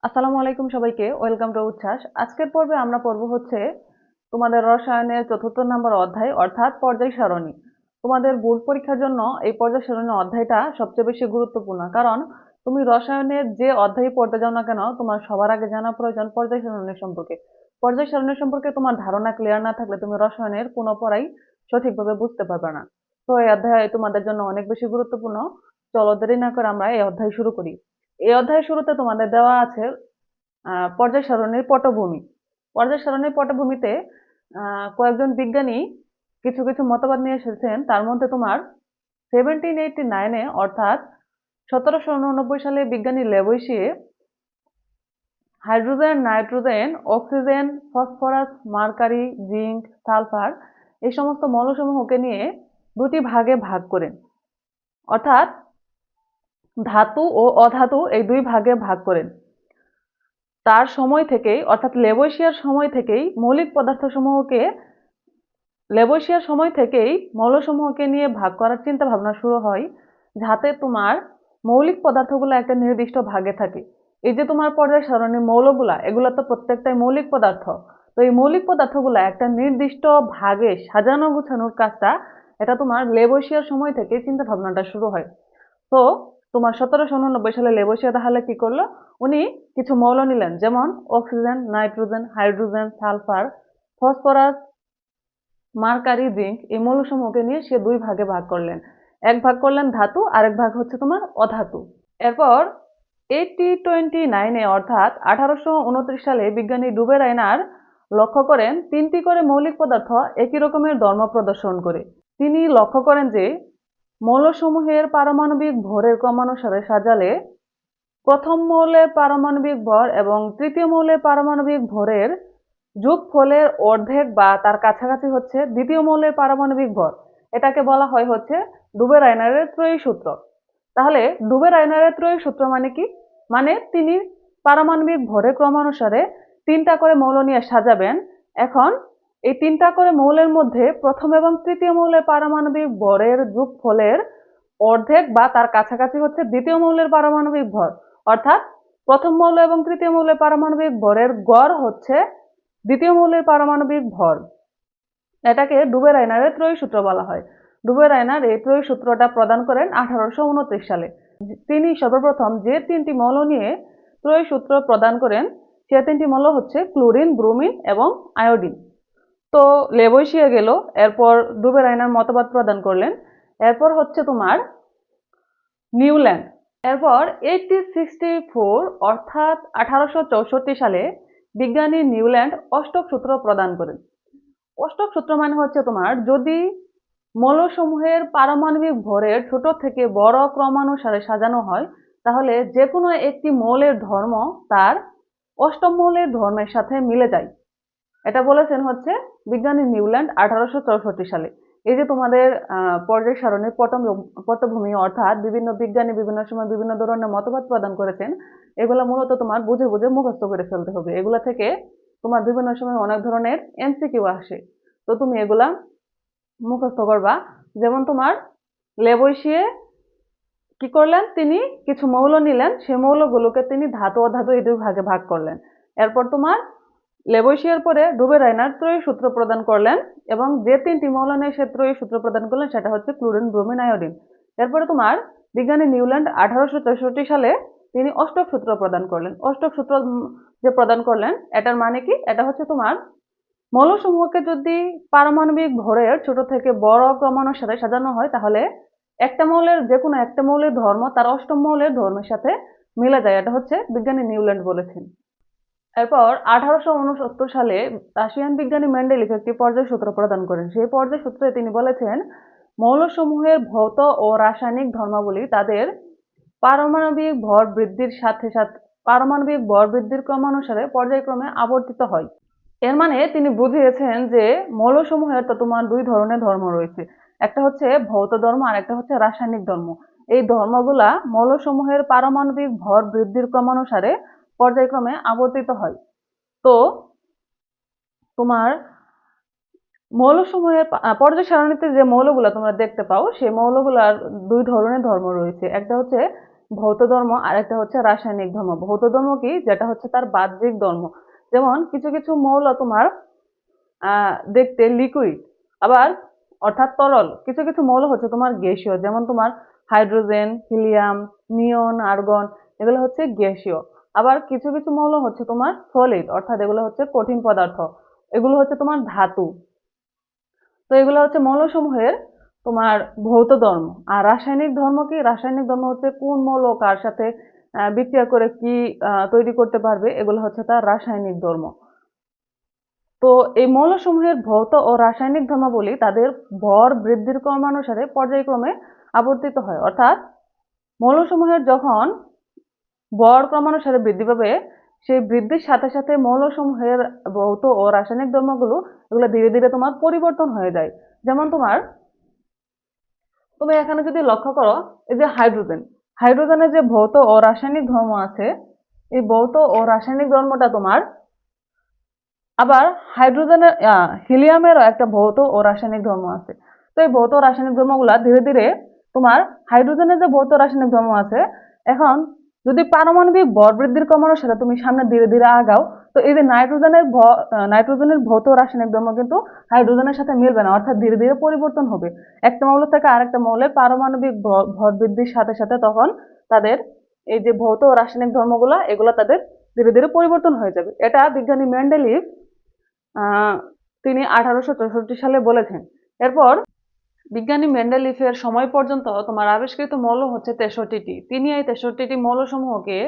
আসসালামু আলাইকুম সবাইকে, ওয়েলকাম টু উচ্ছ্বাস। আজকের পর্বে আমরা পড়ব হচ্ছে তোমাদের রসায়নের ৪র্থ নম্বর অধ্যায় অর্থাৎ পর্যায় সারণী। তোমাদের বোর্ড পরীক্ষার জন্য এই পর্যায় সারণী অধ্যায়টা সবচেয়ে বেশি গুরুত্বপূর্ণ, কারণ তুমি রসায়নের যে অধ্যায় পড়তে যাও না কেন তোমার সবার আগে জানা প্রয়োজন পর্যায় সারণী সম্পর্কে। পর্যায় সারণী সম্পর্কে তোমার ধারণা ক্লিয়ার না থাকলে তুমি রসায়নের কোনো পড়াই সঠিকভাবে বুঝতে পারবে না। তো এই অধ্যায় তোমাদের জন্য অনেক বেশি গুরুত্বপূর্ণ। চলো দেরি না করে আমরা এই অধ্যায় শুরু করি। এই অধ্যায়ের শুরুতে তোমাদের দেওয়া আছে পর্যায় সারণীর পটভূমি। পর্যায় সারণীর পটভূমিতে কয়েকজন বিজ্ঞানী কিছু কিছু মতবাদ নিয়ে এসেছেন। তার মধ্যে তোমার 1789-এ অর্থাৎ 1789 সালে বিজ্ঞানী লেবুইশিয়ে hydrogen, nitrogen, oxygen, phosphorus, mercury, zinc, sulphur এই সমস্ত মৌলসমূহকে নিয়ে দুটি ভাগে ভাগ করেন। অর্থাৎ ধাতু ও অধাতু এই দুই ভাগে ভাগ করেন। তার সময় থেকেই অর্থাৎ লেবুইশিয়ার সময় থেকেই মৌলসমূহকে নিয়ে ভাগ করার চিন্তা ভাবনা শুরু হয়, যাতে তোমার মৌলিক পদার্থগুলো একটা নির্দিষ্ট ভাগে থাকে। এই যে তোমার পর্যায় সারণীর মৌলগুলা, এগুলো তো প্রত্যেকটাই মৌলিক পদার্থ। তো এই মৌলিক পদার্থগুলো একটা নির্দিষ্ট ভাগে সাজানো গুছানোর কাজটা এটা তোমার লেবুইশিয়ার সময় থেকে চিন্তা ভাবনাটা শুরু হয়। তো তোমার 1789 সালে লেবুইশিয়া তাহলে কি করলো, উনি কিছু মৌল নিলেন, যেমন oxygen, nitrogen, hydrogen, sulphur, phosphorus, mercury, zinc এই মৌলসমূহকে নিয়ে সে দুই ভাগে ভাগ করলেন। এক ভাগ করলেন ধাতু, আরেক ভাগ হচ্ছে তোমার অধাতু। এরপর 1829-এ অর্থাৎ 1829 সালে বিজ্ঞানী ডুবে রায়নার লক্ষ্য করেন তিনটি করে মৌলিক পদার্থ একই রকমের ধর্ম প্রদর্শন করে। তিনি লক্ষ্য করেন যে মৌলসমূহের পারমাণবিক ভরের ক্রমানুসারে সাজালে প্রথম মৌলের পারমাণবিক ভর এবং তৃতীয় মৌলের পারমাণবিক ভরের যোগফলের অর্ধেক বা তার কাছাকাছি হচ্ছে দ্বিতীয় মৌলের পারমাণবিক ভর। এটাকে বলা হয় হচ্ছে ডুবে-রাইনারের ত্রয়ী সূত্র। তাহলে ডুবে-রাইনারের ত্রয়ী সূত্র মানে কি? মানে তিনি পারমাণবিক ভরের ক্রমানুসারে তিনটা করে মৌল নিয়ে সাজাবেন। এখন এই তিনটা করে মৌলের মধ্যে প্রথম এবং তৃতীয় মৌলের পারমাণবিক ভরের যোগফলের অর্ধেক বা তার কাছাকাছি হচ্ছে দ্বিতীয় মৌলের পারমাণবিক ভর। অর্থাৎ প্রথম মৌল এবং তৃতীয় মৌলের পারমাণবিক ভরের গড় হচ্ছে দ্বিতীয় মৌলের পারমাণবিক ভর। এটাকে ডুবে-রাইনারের ত্রয়ী সূত্র বলা হয়। ডুবে-রাইনার এই ত্রয়ী সূত্রটা প্রদান করেন 1829 সালে। তিনি সর্বপ্রথম যে তিনটি মৌল নিয়ে ত্রয়ী সূত্র প্রদান করেন সে তিনটি মৌল হচ্ছে ক্লোরিন, ব্রোমিন এবং আয়োডিন। তো লেবুইশিয়া গেল, এরপর ডুবে-রাইনার মতবাদ প্রদান করলেন। এরপর হচ্ছে তোমার নিউল্যান্ড। এরপর 1864 অর্থাৎ 1864 সালে বিজ্ঞানী নিউল্যান্ড অষ্টক সূত্র প্রদান করেন। অষ্টক সূত্র মানে হচ্ছে তোমার যদি মৌলসমূহের পারমাণবিক ভরের ছোট থেকে বড় ক্রমানুসারে সাজানো হয়, তাহলে যে কোনো একটি মৌলের ধর্ম তার অষ্টম মৌলের ধর্মের সাথে মিলে যায়। এটা বলেছেন হচ্ছে বিজ্ঞানী নিউল্যান্ড 1864 সালে। এই যে তোমাদের পর্যায় সারণীর পটভূমি অর্থাৎ বিভিন্ন বিজ্ঞানী বিভিন্ন সময় বিভিন্ন ধরনের মতবাদ প্রদান করেছেন, এগুলো মূলত তোমার বুঝে বুঝে মুখস্থ করে ফেলতে হবে। এগুলা থেকে তোমার বিভিন্ন সময় অনেক ধরনের এমসিকিউ আসে, তো তুমি এগুলা মুখস্থ করবা। যেমন তোমার লেবুইশিয়ে কি করলেন, তিনি কিছু মৌল নিলেন, সে মৌলগুলোকে তিনি ধাতু অধাতু এই দুই ভাগে ভাগ করলেন। এরপর তোমার লেবুইশিয়ার পরে ডুবে-রাইনার ত্রয়ী সূত্র প্রদান করলেন এবং যে তিনটি মৌল নিয়ে সে ত্রয়ী সূত্র প্রদান করলেন সেটা হচ্ছে ক্লোরিন, ব্রোমিন, আয়োডিন। এরপরে তোমার বিজ্ঞানী নিউল্যান্ড 1864 সালে তিনি অষ্টক সূত্র প্রদান করলেন। অষ্টক সূত্র যে প্রদান করলেন এটার মানে কি, এটা হচ্ছে তোমার মৌলসমূহকে যদি পারমাণবিক ভরের ছোট থেকে বড় ক্রমানুসারে সাজানো হয়, তাহলে একটা মৌলের যে কোনো একটা মৌলের ধর্ম তার অষ্টম মৌলের ধর্মের সাথে মিলে যায়। এটা হচ্ছে বিজ্ঞানী নিউল্যান্ড বলেছেন। এরপর 1869 সালে রাশিয়ান বিজ্ঞানী মেন্ডেলিভ একটি পর্যায় সূত্র প্রদান করেন। সেই পর্যায় সূত্রে তিনি বলেছেন মৌলসমূহের ভৌত ও রাসায়নিক ধর্মাবলী তাদের পারমাণবিক ভর বৃদ্ধির সাথে সাথে পারমাণবিক ভর বৃদ্ধির ক্রমানুসারে পর্যায়ক্রমে আবর্তিত হয়। এর মানে তিনি বুঝিয়েছেন যে মৌলসমূহের তো তোমার দুই ধরনের ধর্ম রয়েছে, একটা হচ্ছে ভৌত ধর্ম আর একটা হচ্ছে রাসায়নিক ধর্ম। এই ধর্মগুলা মৌলসমূহের পারমাণবিক ভর বৃদ্ধির ক্রমানুসারে পর্যায়ক্রমে আবর্তিত হয়। তো তোমার মৌলসমূহের পর্যায় সারণীতে যে মৌলগুলা তোমরা দেখতে পাও সেই মৌলগুলার দুই ধরনের ধর্ম রয়েছে। একটা হচ্ছে ভৌত ধর্ম আর একটা হচ্ছে রাসায়নিক ধর্ম। ভৌত ধর্ম কি, যেটা হচ্ছে তার বাহ্যিক ধর্ম। যেমন কিছু কিছু মৌল তোমার দেখতে লিকুইড, আবার অর্থাৎ তরল। কিছু কিছু মৌল হচ্ছে তোমার গ্যাসীয়, যেমন তোমার হাইড্রোজেন, হিলিয়াম, নিয়ন, আর্গন, এগুলো হচ্ছে গ্যাসীয়। আবার কিছু কিছু মৌল হচ্ছে তোমার সলিড, অর্থাৎ এগুলো হচ্ছে কঠিন পদার্থ, এগুলো হচ্ছে তোমার ধাতু। তো এগুলো হচ্ছে মৌলসমূহের তোমার ভৌত ধর্ম। আর রাসায়নিক ধর্ম কি, রাসায়নিক ধর্ম হচ্ছে কোন মৌল কার সাথে বিক্রিয়া করে কি তৈরি করতে পারবে, এগুলো হচ্ছে তার রাসায়নিক ধর্ম। তো এই মৌলসমূহের ভৌত ও রাসায়নিক ধর্মাবলী তাদের ভর বৃদ্ধির ক্রমানুসারে পর্যায়ক্রমে আবর্তিত হয়। অর্থাৎ মৌলসমূহের যখন ভর ক্রমানুসারে বৃদ্ধি পাবে, সেই বৃদ্ধির সাথে সাথে মৌলসমূহের ভৌত ও রাসায়নিক ধর্মগুলো এগুলো ধীরে ধীরে তোমার পরিবর্তন হয়ে যায়। যেমন তুমি এখানে যদি লক্ষ্য করো, এই যে হাইড্রোজেন, হাইড্রোজেনের যে ভৌত ও রাসায়নিক ধর্ম আছে, এই ভৌত ও রাসায়নিক ধর্মটা তোমার, আবার হাইড্রোজেনের হিলিয়ামেরও একটা ভৌত ও রাসায়নিক ধর্ম আছে। তো এই ভৌত রাসায়নিক ধর্মগুলা ধীরে ধীরে তোমার হাইড্রোজেনের যে ভৌত রাসায়নিক ধর্ম আছে, এখন যদি পারমাণবিক ভর বৃদ্ধির ক্রমানুসারে তুমি সামনে ধীরে ধীরে আগাও, তো এই যে নাইট্রোজেনের ভৌত রাসায়নিক ধর্ম কিন্তু হাইড্রোজেনের সাথে মিলবে না, অর্থাৎ ধীরে ধীরে পরিবর্তন হবে। একটা মৌল থেকে আরেকটা মৌলের পারমাণবিক ভর বৃদ্ধির সাথে সাথে তখন তাদের এই যে ভৌত রাসায়নিক ধর্মগুলা এগুলো তাদের ধীরে ধীরে পরিবর্তন হয়ে যাবে। এটা বিজ্ঞানী মেন্ডেলিভ তিনি 1864 সালে বলেছেন। এরপর বিজ্ঞানী মেন্ডেলিফের সময় পর্যন্ত তোমার আবিষ্কৃত মৌল হচ্ছে 63টি। তিনি এই 63টি মৌলসমূহকে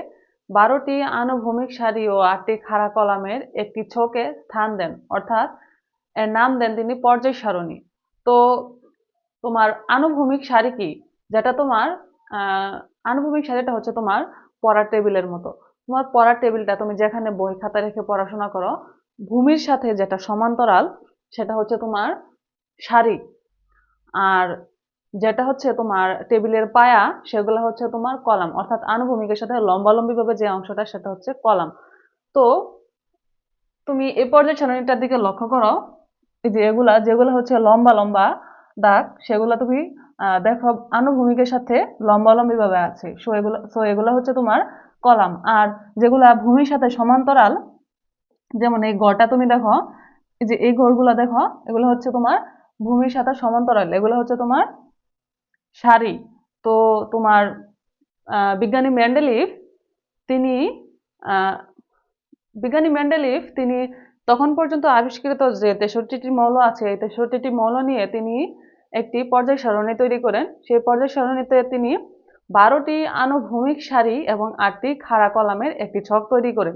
12টি আনুভূমিক সারি ও 8টি খাড়া কলামের একটি ছকে স্থান দেন, অর্থাৎ এর নাম দেন তিনি পর্যায় সারণী। তো তোমার আনুভূমিক সারি কি, যেটা তোমার আনুভূমিক সারিটা হচ্ছে তোমার পড়ার টেবিলের মতো। তোমার পড়ার টেবিলটা তুমি যেখানে বই খাতা রেখে পড়াশোনা করো, ভূমির সাথে যেটা সমান্তরাল সেটা হচ্ছে তোমার সারি, আর যেটা হচ্ছে তোমার টেবিলের পায়া সেগুলো হচ্ছে তোমার কলাম, অর্থাৎ আনুভূমিকের সাথে লম্বালম্বি ভাবে যে অংশটা সেটা হচ্ছে কলাম। তো তুমি এই পর্যায় সারণীটার দিকে লক্ষ্য করো, এই যে যেগুলো হচ্ছে লম্বা লম্বা দাগ, সেগুলো তুমি দেখো আনুভূমিকের সাথে লম্বালম্বি ভাবে আছে, এগুলো হচ্ছে তোমার কলাম। আর যেগুলা ভূমির সাথে সমান্তরাল, যেমন এই গড়টা তুমি দেখো, এই যে এই ঘরগুলো দেখো, এগুলো হচ্ছে তোমার ভূমির সাথে সমান্তরাল, এগুলো হচ্ছে তোমার সারি। তো তোমার বিজ্ঞানী মেন্ডেলিভ তিনি আহ, বিজ্ঞানী মেন্ডেলিভ তিনি তখন পর্যন্ত আবিষ্কৃত যে 63টি মৌল আছে, এই 63টি মৌল নিয়ে তিনি একটি পর্যায় সারণী তৈরি করেন। সেই পর্যায় সারণীতে তিনি 12টি আনুভূমিক সারি এবং 8টি খাড়া কলামের একটি ছক তৈরি করেন।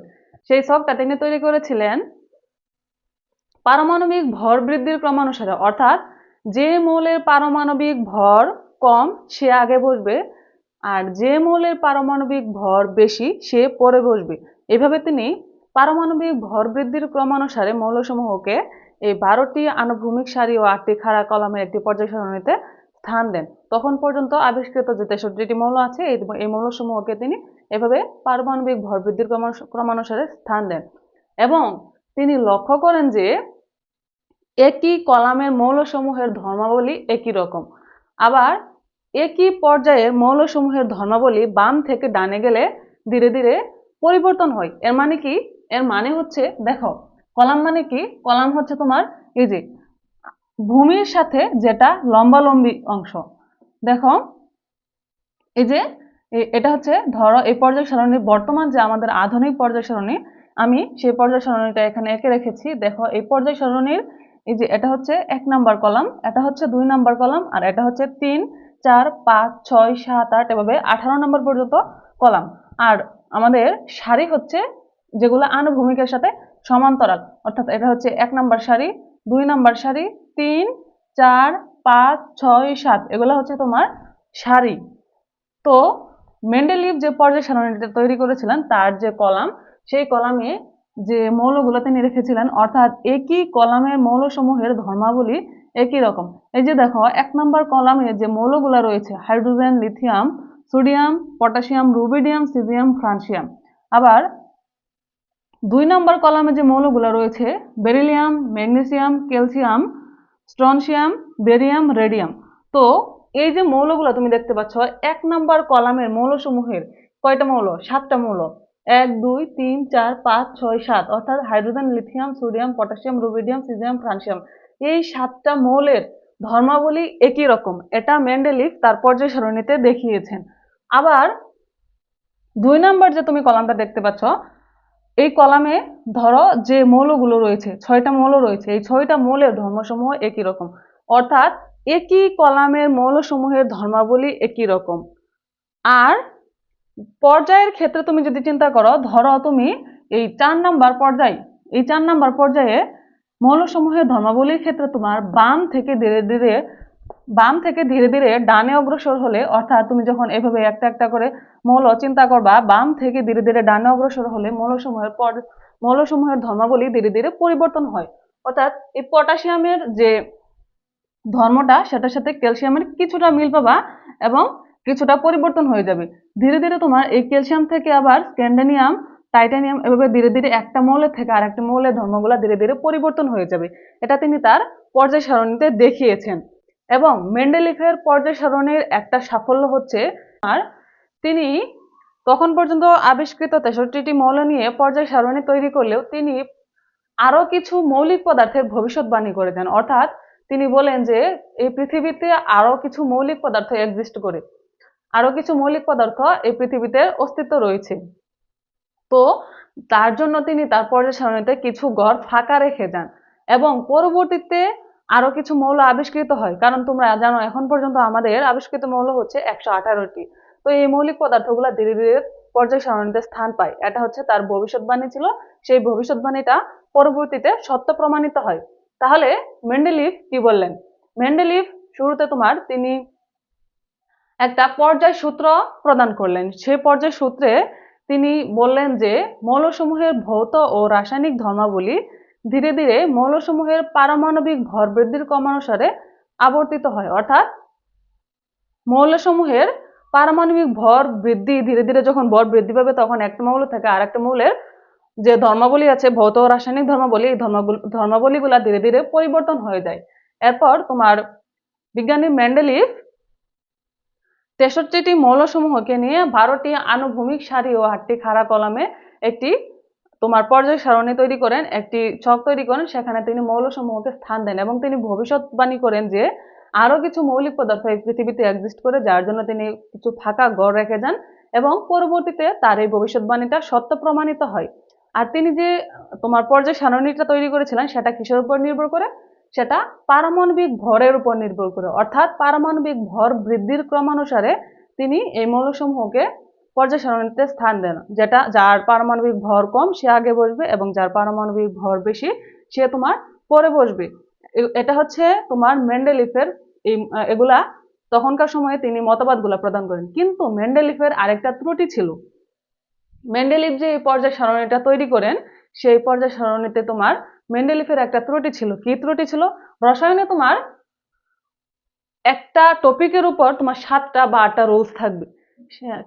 সেই ছকটা তিনি তৈরি করেছিলেন পারমাণবিক ভর বৃদ্ধির ক্রমানুসারে, অর্থাৎ যে মৌলের পারমাণবিক ভর কম সে আগে বসবে, আর যে মৌলের পারমাণবিক ভর বেশি সে পরে বসবে। এভাবে তিনি পারমাণবিক ভর বৃদ্ধির ক্রমানুসারে মৌলসমূহকে এই 12টি আনুভূমিক সারি ও 8টি খাড়া কলামের একটি পর্যায় সারণীতে স্থান দেন। তখন পর্যন্ত আবিষ্কৃত যে 63টি মৌল আছে, এই মৌলসমূহকে তিনি এভাবে পারমাণবিক ভর বৃদ্ধির ক্রমানুসারে স্থান দেন। এবং তিনি লক্ষ্য করেন যে একই কলামের মৌলসমূহের ধর্মাবলী একই রকম, আবার একই পর্যায়ে মৌলসমূহের ধর্মাবলী বাম থেকে ডানে গেলে ধীরে ধীরে পরিবর্তন হয়। এর মানে কি, এর মানে হচ্ছে দেখো, কলাম মানে কি, কলাম হচ্ছে তোমার এই যে ভূমির সাথে যেটা লম্বালম্বি অংশ। দেখো এই যে এটা হচ্ছে, ধরো এই পর্যায় সারণীর বর্তমান যে আমাদের আধুনিক পর্যায় সারণী, আমি সেই পর্যায় সারণীটা এখানে এঁকে রেখেছি। দেখো এই পর্যায় সারণীর এই যে এটা হচ্ছে 1 নাম্বার কলাম, এটা হচ্ছে 2 নাম্বার কলাম, আর এটা হচ্ছে 3, 4, 5, 6, 7, 8 এভাবে 18 নাম্বার পর্যন্ত কলাম। আর আমাদের সারি হচ্ছে যেগুলো আনুভূমিকের সাথে সমান্তরাল, অর্থাৎ এটা হচ্ছে 1 নাম্বার সারি, 2 নাম্বার সারি, 3, 4, 5, 6, 7 এগুলো হচ্ছে তোমার সারি। তো মেন্ডেলিভ যে পর্যায় সারণীটা তৈরি করেছিলেন তার যে কলাম, সেই কলামে যে মৌলগুলো তিনি রেখেছিলেন, অর্থাৎ একই কলামের মৌলসমূহের ধর্মাবলী একই রকম। এই যে দেখো 1 নম্বর কলামে যে মৌলগুলো রয়েছে hydrogen, lithium, sodium, potassium, rubidium, caesium, francium. আবার 2 নম্বর কলামে যে মৌলগুলো রয়েছে beryllium, magnesium, calcium, strontium, barium, radium. তো এই যে মৌলগুলো তুমি দেখতে পাচ্ছ 1 নাম্বার কলামের মৌলসমূহের কয়টা মৌল? 7টা মৌল। 1 2 3 4 5 6 7, অর্থাৎ hydrogen, lithium, sodium, potassium, rubidium, caesium, francium, এই 7টা মৌলের ধর্মাবলী একই রকম। এটা মেন্ডেলিভ তার পর্যায় সারণীতে দেখিয়েছেন। আবার 2 নাম্বার যে তুমি কলামটা দেখতে পাচ্ছ, এই কলামে ধরো যে মৌলগুলো রয়েছে, 6টা মৌল রয়েছে, এই 6টা মৌলের ধর্মসমূহ একই রকম, অর্থাৎ একই কলামের মৌলসমূহের ধর্মাবলী একই রকম। আর পর্যায়ের ক্ষেত্রে তুমি যদি চিন্তা করো, ধরো তুমি এই 4 নাম্বার পর্যায়ে মৌলসমূহের ধর্মাবলীর ক্ষেত্রে তোমার বাম থেকে ধীরে ধীরে ডানে অগ্রসর হলে, অর্থাৎ তুমি যখন এভাবে একটা একটা করে মৌল চিন্তা করবা, বাম থেকে ধীরে ধীরে ডানে অগ্রসর হলে মৌলসমূহের ধর্মাবলী ধীরে ধীরে পরিবর্তন হয়। অর্থাৎ এই পটাশিয়ামের যে ধর্মটা, সেটার সাথে ক্যালসিয়ামের কিছুটা মিল পাবা এবং কিছুটা পরিবর্তন হয়ে যাবে। ধীরে ধীরে তোমার এই ক্যালসিয়াম থেকে আবার স্ক্যান্ডেনিয়াম, টাইটানিয়াম, এভাবে ধীরে ধীরে একটা মৌলের থেকে আর একটা মৌলের ধর্মগুলো ধীরে ধীরে পরিবর্তন হয়ে যাবে। এটা তিনি তার পর্যায় সারণীতে দেখিয়েছেন। এবং মেন্ডেলিফের পর্যায় সারণীর একটা সাফল্য হচ্ছে, আর তিনি তখন পর্যন্ত আবিষ্কৃত 63টি মৌল নিয়ে পর্যায় সারণী তৈরি করলেও তিনি আরো কিছু মৌলিক পদার্থের ভবিষ্যৎবাণী করে দেন। অর্থাৎ তিনি বলেন যে এই পৃথিবীতে আরো কিছু মৌলিক পদার্থ এক্সিস্ট করে, আরো কিছু মৌলিক পদার্থ এই পৃথিবীতে অস্তিত্ব রয়েছে। তো তার জন্য তিনি তার পর্যায় সারণীতে কিছু ঘর ফাঁকা রেখে যান এবং পরবর্তীতে আরো কিছু মৌল আবিষ্কৃত হয়। কারণ তোমরা জানো এখন পর্যন্ত আমাদের আবিষ্কৃত মৌল হচ্ছে 118টি। তো এই মৌলিক পদার্থগুলো ধীরে ধীরে পর্যায় সারণীতে স্থান পায়। এটা হচ্ছে তার ভবিষ্যৎবাণী ছিল। সেই ভবিষ্যৎবাণীটা পরবর্তীতে সত্য প্রমাণিত হয়। তাহলে মেন্ডেলিভ কি বললেন? মেন্ডেলিভ শুরুতে তিনি একটা পর্যায় সূত্র প্রদান করলেন। সেই পর্যায় সূত্রে তিনি বললেন যে মৌলসমূহের ভৌত ও রাসায়নিক ধর্মাবলী ধীরে ধীরে মৌলসমূহের পারমাণবিক ভর বৃদ্ধির ক্রমানুসারে আবর্তিত হয়। অর্থাৎ মৌলসমূহের পারমাণবিক ভর বৃদ্ধি ধীরে ধীরে যখন ভর বৃদ্ধি পাবে, তখন একটা মৌল থেকে আরেকটা মৌলের যে ধর্মাবলী আছে, ভৌত ও রাসায়নিক ধর্মাবলী, এই ধর্মাবলীগুলা ধীরে ধীরে পরিবর্তন হয়ে যায়। এরপর তোমার বিজ্ঞানী মেন্ডেলিভ 63টি মৌলসমূহকে নিয়ে 12টি আনুভূমিক সারি ও 8টি খাড়া কলামে একটি তোমার পর্যায় সারণী তৈরি করেন, একটি ছক তৈরি করেন। সেখানে তিনি মৌলসমূহকে স্থান দেন এবং তিনি ভবিষ্যৎবাণী করেন যে আরো কিছু মৌলিক পদার্থ এই পৃথিবীতে এক্সিস্ট করে, যার জন্য তিনি কিছু ফাঁকা ঘর রেখে যান এবং পরবর্তীতে তার এই ভবিষ্যৎবাণীটা সত্য প্রমাণিত হয়। আর তিনি যে তোমার পর্যায় সারণীটা তৈরি করেছিলেন, সেটা কিসের উপর নির্ভর করে? সেটা পারমাণবিক ভরের উপর নির্ভর করে। অর্থাৎ পারমাণবিক ভর বৃদ্ধির ক্রমানুসারে তিনি এই মৌলসমূহকে পর্যায় সারণীতে স্থান দেন। যার পারমাণবিক ভর কম সে আগে বসবে এবং যার পারমাণবিক ভর বেশি সে তোমার পরে বসবে। এটা হচ্ছে তোমার মেন্ডেলিফের এগুলা তখনকার সময়ে তিনি মতবাদগুলা প্রদান করেন। কিন্তু মেন্ডেলিফের আরেকটা ত্রুটি ছিল। মেন্ডেলিভ যে এই পর্যায় সারণীটা তৈরি করেন, সেই পর্যায় সারণীতে তোমার মেন্ডেলিফের একটা ত্রুটি ছিল। কি ত্রুটি ছিল? রসায়নে তোমার একটা টপিকের উপর তোমার 7টা বা 8টা রুলস থাকবে,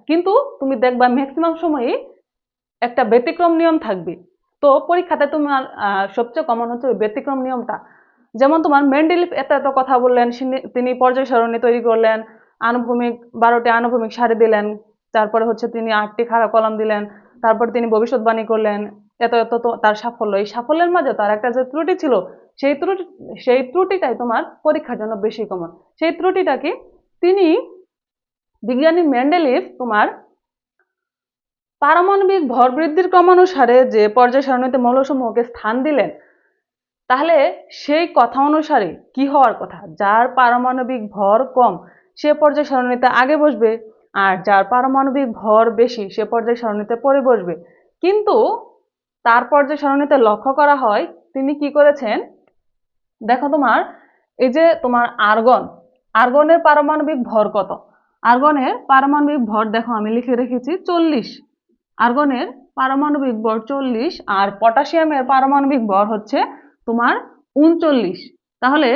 কিন্তু তুমি দেখবা ম্যাক্সিমাম সময়ই একটা ব্যতিক্রম নিয়ম থাকবে। তো পরীক্ষাতে তোমার সবচেয়ে কমন হচ্ছে ওই ব্যতিক্রম নিয়মটা। যেমন তোমার মেন্ডেলিভ এত এত কথা বললেন, তিনি পর্যায় সারণী তৈরি করলেন, 12টি আনুভূমিক সারি দিলেন, তারপরে হচ্ছে তিনি 8টি খাড়া কলাম দিলেন, তারপর তিনি ভবিষ্যৎবাণী করলেন, এত এত তো তার সাফল্য। এই সাফল্যের মাঝে তার একটা যে ত্রুটি ছিল, সেই ত্রুটিটাই তোমার পরীক্ষার জন্য বেশি কমন। সেই ত্রুটিটা কি? তিনি বিজ্ঞানী মেন্ডেলিভ তোমার পারমাণবিক ভর বৃদ্ধির ক্রমানুসারে যে পর্যায় সারণীতে মৌলসমূহকে স্থান দিলেন, তাহলে সেই কথা অনুসারে কি হওয়ার কথা? যার পারমাণবিক ভর কম সে পর্যায় সারণীতে আগে বসবে, আর যার পারমাণবিক ভর বেশি সে পর্যায় সারণীতে পরে বসবে। কিন্তু তার পর্যায় সারণীতে লক্ষ্য করা হয় তিনি কি করেছেন? দেখো তোমার এই যে তোমার আর্গনের পারমাণবিক ভর কত? আর্গনের পারমাণবিক ভর দেখো আমি লিখে রেখেছি 40। আর্গনের পারমাণবিক ভর 40 আর পটাশিয়ামের পারমাণবিক ভর হচ্ছে তোমার 39। তাহলে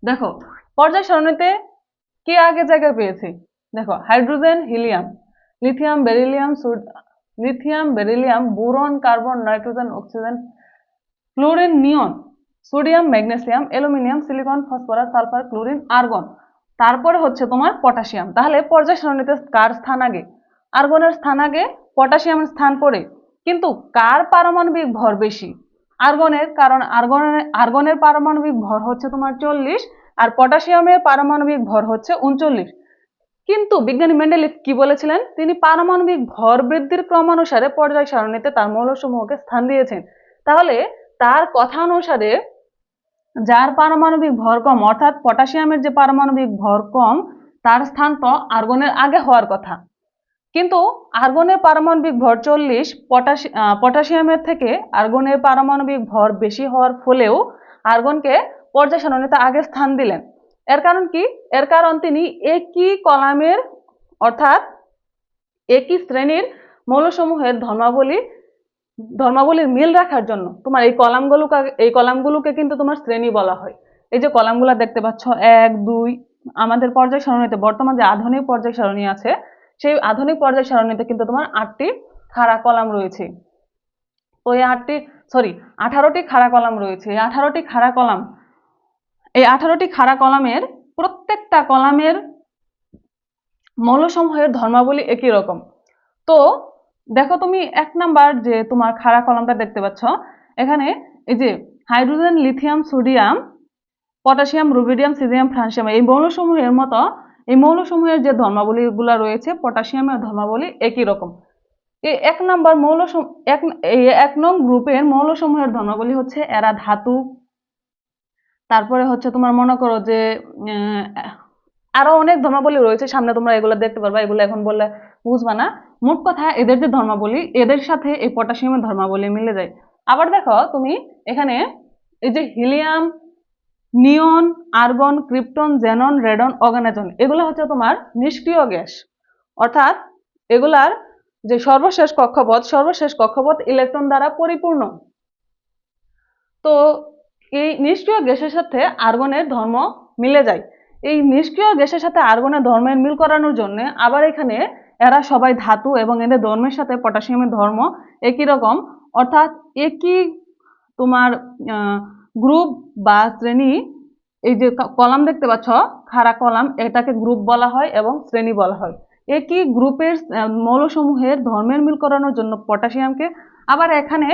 দেখো পর্যায় সারণীতে কে আগে জায়গা পেয়েছে? দেখো hydrogen, helium, lithium, beryllium, boron, carbon, nitrogen, oxygen, fluorine, neon, sodium, magnesium, aluminium, silicon, phosphorus, sulphur, chlorine, argon. তারপরে হচ্ছে তোমার পটাশিয়াম। তাহলে পর্যায় সারণীতে কার স্থান আগে? আর্গনের স্থান আগে, পটাশিয়ামের স্থান পরে। কিন্তু কার পারমাণবিক ভর বেশি? আর্গনের, কারণ আর্গনের পারমাণবিক ভর হচ্ছে তোমার 40 আর পটাশিয়ামের পারমাণবিক ভর হচ্ছে 39। কিন্তু বিজ্ঞানী মেন্ডেলিভ কি বলেছিলেন? তিনি পারমাণবিক ভর বৃদ্ধির ক্রমানুসারে পর্যায় সারণীতে তার মৌলসমূহকে স্থান দিয়েছেন। তাহলে তার কথা অনুসারে যার পারমাণবিক ভর কম, অর্থাৎ পটাশিয়ামের যে পারমাণবিক ভর কম, তার স্থান তো আর্গনের আগে হওয়ার কথা। কিন্তু আর্গনের পারমাণবিক ভর 40, পটাশিয়ামের থেকে আর্গনের পারমাণবিক ভর বেশি হওয়ার ফলেও আর্গনকে পর্যায় সারণীতে আগে স্থান দিলেন। এর কারণ কি? এর কারণ তিনি একই কলামের অর্থাৎ একই শ্রেণীর মৌলসমূহের ধর্মাবলীর মিল রাখার জন্য তোমার এই কলামগুলোকে কিন্তু তোমার শ্রেণী বলা হয়। এই যে কলামগুলো দেখতে পাচ্ছ 1, 2, আমাদের পর্যায় সারণীতে বর্তমান যে আধুনিক পর্যায় সারণী আছে, সেই আধুনিক পর্যায় সারণীতে কিন্তু তোমার 8টি খাড়া কলাম রয়েছে। তো এই 18টি খাড়া কলাম রয়েছে। এই 18টি খাড়া কলামের প্রত্যেকটা কলামের মৌলসমূহের ধর্মাবলী একই রকম। তো দেখো তুমি 1 নাম্বার যে তোমার খাড়া কলামটা দেখতে পাচ্ছ, এখানে এই যে hydrogen, lithium, sodium, potassium, rubidium, caesium, francium, এই মৌলসমূহের মতো এই মৌলসমূহের যে ধর্মাবলীগুলো রয়েছে, পটাশিয়ামের ধর্মাবলী একই রকম। এই 1 নাম্বার এই 1 নং গ্রুপের মৌলসমূহের ধর্মাবলী হচ্ছে এরা ধাতু। তারপরে হচ্ছে তোমার মনে করো যে আরো অনেক ধর্মাবলী রয়েছে, সামনে তোমরা এগুলো দেখতে পারবা, এগুলো এখন বললে বুঝবা না। মোট কথা এদের যে ধর্মাবলী, এদের সাথে এই পটাশিয়ামের ধর্মাবলী মিলে যায়। আবার দেখো তুমি এখানে এই যে হিলিয়াম, নিয়ন, আর্গন, ক্রিপ্টন, জেনন, রেডন, অর্গানেজন, এগুলো হচ্ছে তোমার নিষ্ক্রিয় গ্যাস। অর্থাৎ এগুলার যে সর্বশেষ কক্ষপথ ইলেকট্রন দ্বারা পরিপূর্ণ। তো এই নিষ্ক্রিয় গ্যাসের সাথে আর্গনের ধর্ম মিলে যায়। এই নিষ্ক্রিয় গ্যাসের সাথে আর্গনের ধর্মের মিল করানোর জন্য আবার এখানে এরা সবাই ধাতু এবং এদের ধর্মের সাথে পটাশিয়ামের ধর্ম একই রকম, অর্থাৎ একই তোমার গ্রুপ বা শ্রেণী। এই যে কলাম দেখতে পাচ্ছ, খাড়া কলাম, এটাকে গ্রুপ বলা হয় এবং শ্রেণী বলা হয়। একই গ্রুপের মৌলসমূহের ধর্মের মিল করানোর জন্য পটাশিয়ামকে, আবার এখানে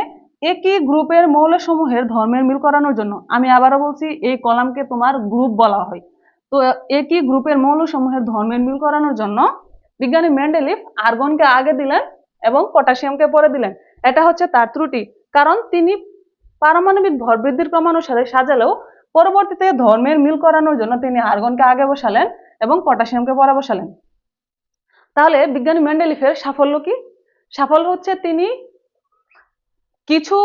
একই গ্রুপের মৌলসমূহের ধর্মের মিল করানোর জন্য, আমি আবারও বলছি, এই কলামকে তোমার গ্রুপ বলা হয়। তো একই গ্রুপের মৌলসমূহের ধর্মের মিল করানোর জন্য বিজ্ঞানী মেন্ডেলিভ আর্গনকে আগে দিলেন এবং পটাশিয়ামকে পরে দিলেন। এটা হচ্ছে তার ত্রুটি, কারণ তিনি পারমাণবিক ভর বৃদ্ধির ক্রমানুসারে সাজালেও পরবর্তীতে ধর্মের মিল করানোর জন্য তিনি আর্গনকে আগে বসালেন এবং পটাশিয়ামকে পরে বসালেন। তাহলে বিজ্ঞানী মেন্ডেলিভের সাফল্য কি? সাফল্য হচ্ছে তিনি কিছু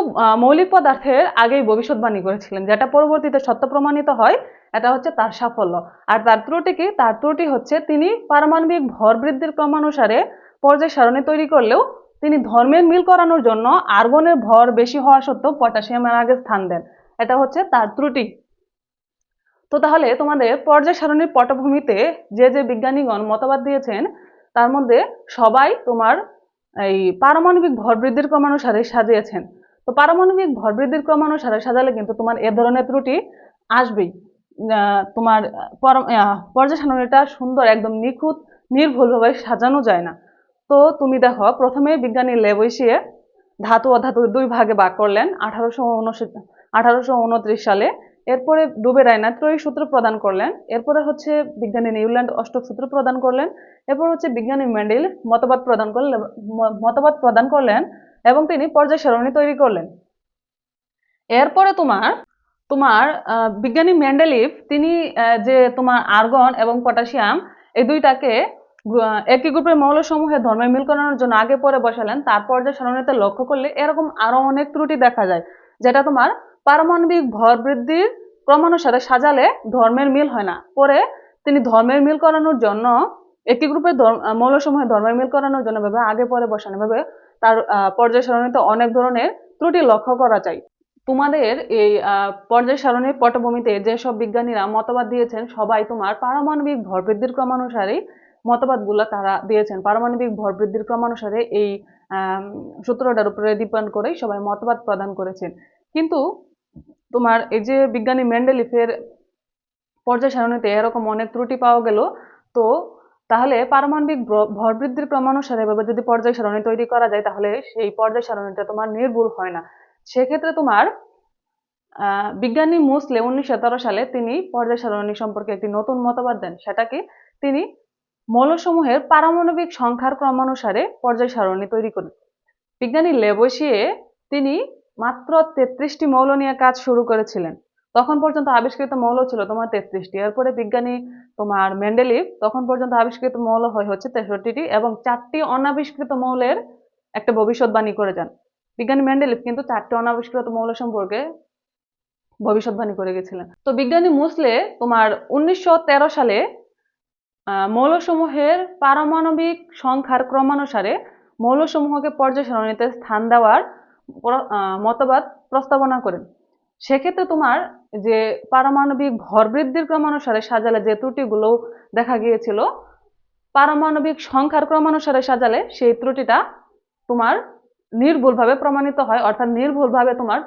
মৌলিক পদার্থের আগেই ভবিষ্যৎবাণী করেছিলেন, যেটা পরবর্তীতে সত্য প্রমাণিত হয়। এটা হচ্ছে তার সাফল্য। আর তার ত্রুটি কি? তার ত্রুটি হচ্ছে তিনি পারমাণবিক ভর বৃদ্ধির ক্রমানুসারে পর্যায় সারণী তৈরি করলেও তিনি ধর্মের মিল করানোর জন্য আর্গনের ভর বেশি হওয়া সত্ত্বেও পটাশিয়ামের আগে স্থান দেন। এটা হচ্ছে তার ত্রুটি। তো তাহলে তোমাদের পর্যায় সারণীর পটভূমিতে যে যে বিজ্ঞানীগণ মতবাদ দিয়েছেন, তার মধ্যে সবাই তোমার এই পারমাণবিক ভর বৃদ্ধির ক্রমানুসারে সাজিয়েছেন। তো পারমাণবিক ভর বৃদ্ধির ক্রমানুসারে সাজালে কিন্তু তোমার এ ধরনের ত্রুটি আসবেই। তোমার পর্যায় সারণীটা সুন্দর, একদম নিখুঁত, নির্ভুলভাবে সাজানো যায় না। তো তুমি দেখো, প্রথমে বিজ্ঞানী লেবুইসিয়ে ধাতু অধাতু 2 ভাগে ভাগ করলেন 1829 সালে। এরপরে ডুবে রায়না ত্রয়ী সূত্র প্রদান করলেন। এরপরে হচ্ছে বিজ্ঞানী নিউল্যান্ড অষ্টক সূত্র প্রদান করলেন। এরপর হচ্ছে বিজ্ঞানী মেন্ডেল মতবাদ প্রদান করলেন এবং তিনি পর্যায় সারণী তৈরি করলেন। এরপরে তোমার বিজ্ঞানী মেন্ডেলিভ তিনি যে তোমার আর্গন এবং পটাশিয়াম এই দুইটাকে একই গ্রুপের মৌলসমূহের ধর্মের মিল করানোর জন্য আগে পরে বসালেন। তার পর্যায় সারণীতে লক্ষ্য করলে এরকম আরো অনেক ত্রুটি দেখা যায়, যেটা তোমার পারমাণবিক ভর বৃদ্ধির ক্রমানুসারে সাজালে ধর্মের মিল হয় না। পরে তিনি ধর্মের মিল করানোর জন্য একই গ্রুপের মৌলসমূহের ধর্মের মিল করানোর জন্য ভাবে আগে পরে বসানো ভাবে তার পর্যায় সারণীতে অনেক ধরনের ত্রুটি লক্ষ্য করা যায়। তোমাদের এই পর্যায় সারণীর পটভূমিতে যেসব বিজ্ঞানীরা মতবাদ দিয়েছেন, সবাই তোমার পারমাণবিক ভর বৃদ্ধির ক্রমানুসারে মতবাদগুলো তারা দিয়েছেন। পারমাণবিক ভর বৃদ্ধির ক্রমানুসারে এই সূত্রটার উপরে ডিপেন্ড করে সবাই মতবাদ প্রদান করেছেন। কিন্তু তোমার এই যে বিজ্ঞানী মেন্ডেলিভের পর্যায় সারণীতে এরকম অনেক ত্রুটি পাওয়া গেল। তো তাহলে পারমাণবিক ভর বৃদ্ধির ক্রমানুসারে এভাবে যদি পর্যায় সারণী তৈরি করা যায় তাহলে সেই পর্যায় সারণীটা তোমার নির্ভুল হয় না। সেক্ষেত্রে তোমার বিজ্ঞানী মোসলে 1917 সালে তিনি পর্যায় সারণী সম্পর্কে একটি নতুন মতবাদ দেন। সেটা কি? তিনি মৌলসমূহের পারমাণবিক সংখ্যার ক্রমানুসারে পর্যায় সারণী তৈরি করেন। বিজ্ঞানী লেবোসিয়ে তিনি মাত্র 33টি মৌল নিয়ে কাজ শুরু করেছিলেন। তখন পর্যন্ত আবিষ্কৃত মৌল ছিল তোমার 33টি। এরপরে বিজ্ঞানী তোমার মেন্ডেলিভ তখন পর্যন্ত আবিষ্কৃত মৌল হয় হচ্ছে 63টি এবং 4টি অনাবিষ্কৃত মৌলের একটা ভবিষ্যৎবাণী করে যান। বিজ্ঞানী মেন্ডেলিভ কিন্তু 4টি অনাবিষ্কৃত মৌল সম্পর্কে ভবিষ্যৎবাণী করে গেছিলেন। তো বিজ্ঞানী মোসলে তোমার 1913 সালে মৌলসমূহের পারমাণবিক সংখ্যার ক্রমানুসারে মৌলসমূহকে পর্যায় সারণীতে স্থান দেওয়ার মতবাদ প্রস্তাবনা করেন। সেক্ষেত্রে তোমার যে পারমাণবিক ভর বৃদ্ধির ক্রমানুসারে সাজালে যে ত্রুটিগুলো দেখা গিয়েছিল, পারমাণবিক সংখ্যার ক্রমানুসারে সাজালে সেই ত্রুটিটা তোমার নির্ভুলভাবে প্রমাণিত হয়, অর্থাৎ নির্ভুলভাবে তোমার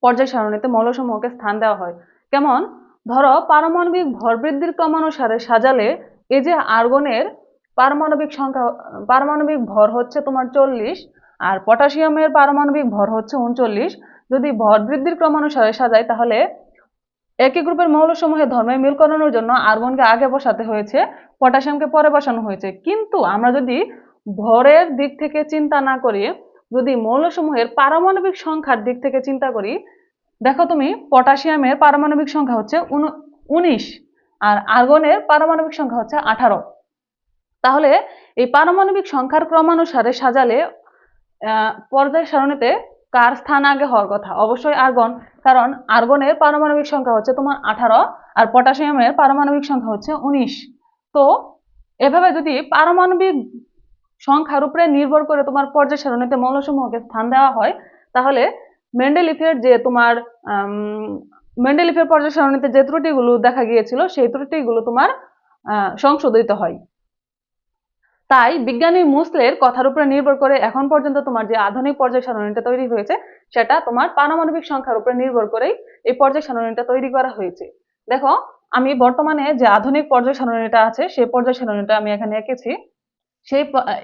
পর্যায় সারণীতে মৌলসমূহকে স্থান দেওয়া হয়। কেমন? ধরো পারমাণবিক ভর বৃদ্ধির ক্রমানুসারে সাজালে এই যে আর্গনের পারমাণবিক ভর হচ্ছে তোমার 40 আর পটাশিয়ামের পারমাণবিক ভর হচ্ছে 39। যদি ভর বৃদ্ধির ক্রমানুসারে সাজাই তাহলে একই গ্রুপের মৌলসমূহের ধর্মে মিল করানোর জন্য আর্গনকে আগে বসাতে হয়েছে, পটাশিয়ামকে পরে বসানো হয়েছে। কিন্তু আমরা যদি ভরের দিক থেকে চিন্তা না করি, যদি মৌলসমূহের পারমাণবিক সংখ্যার দিক থেকে চিন্তা করি, দেখো তুমি পটাশিয়ামের পারমাণবিক সংখ্যা হচ্ছে 19 আর আর্গনের পারমাণবিক সংখ্যা হচ্ছে 18। তাহলে এই পারমাণবিক সংখ্যার ক্রমানুসারে সাজালে পর্যায় সারণীতে কার স্থান আগে হওয়ার কথা? অবশ্যই আর্গন, কারণ আর্গনের পারমাণবিক সংখ্যা হচ্ছে তোমার 18 আর পটাশিয়ামের পারমাণবিক সংখ্যা হচ্ছে 19। তো এভাবে যদি পারমাণবিক সংখ্যার উপরে নির্ভর করে তোমার পর্যায় সারণীতে মৌলসমূহকে স্থান দেওয়া হয় তাহলে মেন্ডেলিফের যে তোমার মেন্ডেলিফের পর্যায় সারণীতে যে ত্রুটিগুলো দেখা গিয়েছিল সেই ত্রুটিগুলো তোমার সংশোধিত হয়। তাই বিজ্ঞানী মোসলের কথার উপরে নির্ভর করে এখন পর্যন্ত তোমার যে আধুনিক পর্যায় সারণীটা তৈরি হয়েছে সেটা তোমার পারমাণবিক সংখ্যার উপরে নির্ভর করেই এই পর্যায় সারণীটা তৈরি করা হয়েছে। দেখো আমি বর্তমানে যে আধুনিক পর্যায় সারণীটা আছে সেই পর্যায় সারণীটা আমি এখানে এঁকেছি।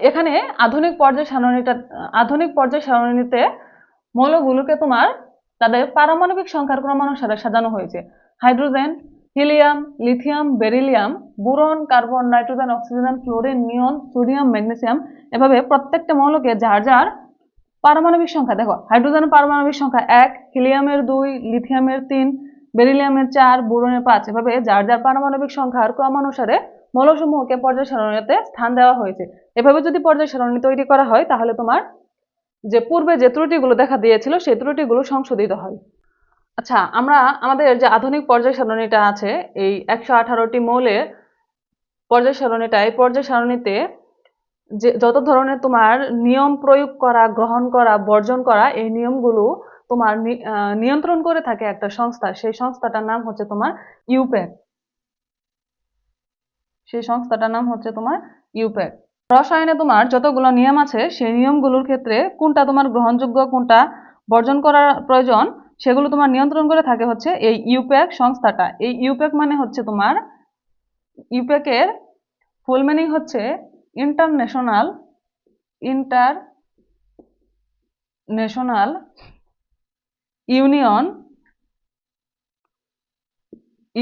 এখানে আধুনিক পর্যায় সারণীতে মৌলগুলোকে তোমার তাদের পারমাণবিক সংখ্যার ক্রমানুসারে সাজানো হয়েছে। Hydrogen, helium, lithium, beryllium, boron, carbon, nitrogen, oxygen, chlorine, neon, sodium, magnesium, এভাবে প্রত্যেকটা মৌলকে যার যার পারমাণবিক সংখ্যা, দেখো হাইড্রোজেনের পারমাণবিক সংখ্যা 1, হিলিয়ামের 2, লিথিয়ামের 3, বেরিলিয়ামের 4, বোরনের 5, এভাবে যার যার পারমাণবিক সংখ্যার ক্রমানুসারে মৌলসমূহকে পর্যায় সারণীতে স্থান দেওয়া হয়েছে। এভাবে যদি পর্যায় সারণী তৈরি করা হয় তাহলে তোমার যে পূর্বে যে ত্রুটিগুলো দেখা দিয়েছিল সেই ত্রুটিগুলো সংশোধিত হয়। আচ্ছা, আমরা আমাদের যে আধুনিক পর্যায় সারণীটা আছে এই 118টি মৌলের পর্যায় সারণীটা, এই পর্যায় সারণীতে যে যত ধরনের তোমার নিয়ম প্রয়োগ করা, গ্রহণ করা, বর্জন করা, এই নিয়মগুলো তোমার নিয়ন্ত্রণ করে থাকে একটা সংস্থা। সেই সংস্থাটার নাম হচ্ছে তোমার ইউপ্যাক। সেই সংস্থাটার নাম হচ্ছে তোমার ইউপ্যাক। রসায়নে তোমার যতগুলো নিয়ম আছে সেই নিয়মগুলোর ক্ষেত্রে কোনটা তোমার গ্রহণযোগ্য, কোনটা বর্জন করার প্রয়োজন, সেগুলো তোমার নিয়ন্ত্রণ করে থাকে হচ্ছে এই ইউপ্যাক সংস্থাটা। এই ইউপ্যাক মানে হচ্ছে তোমার, ইউপ্যাকের ফুল মিনিং হচ্ছে ইন্টারন্যাশনাল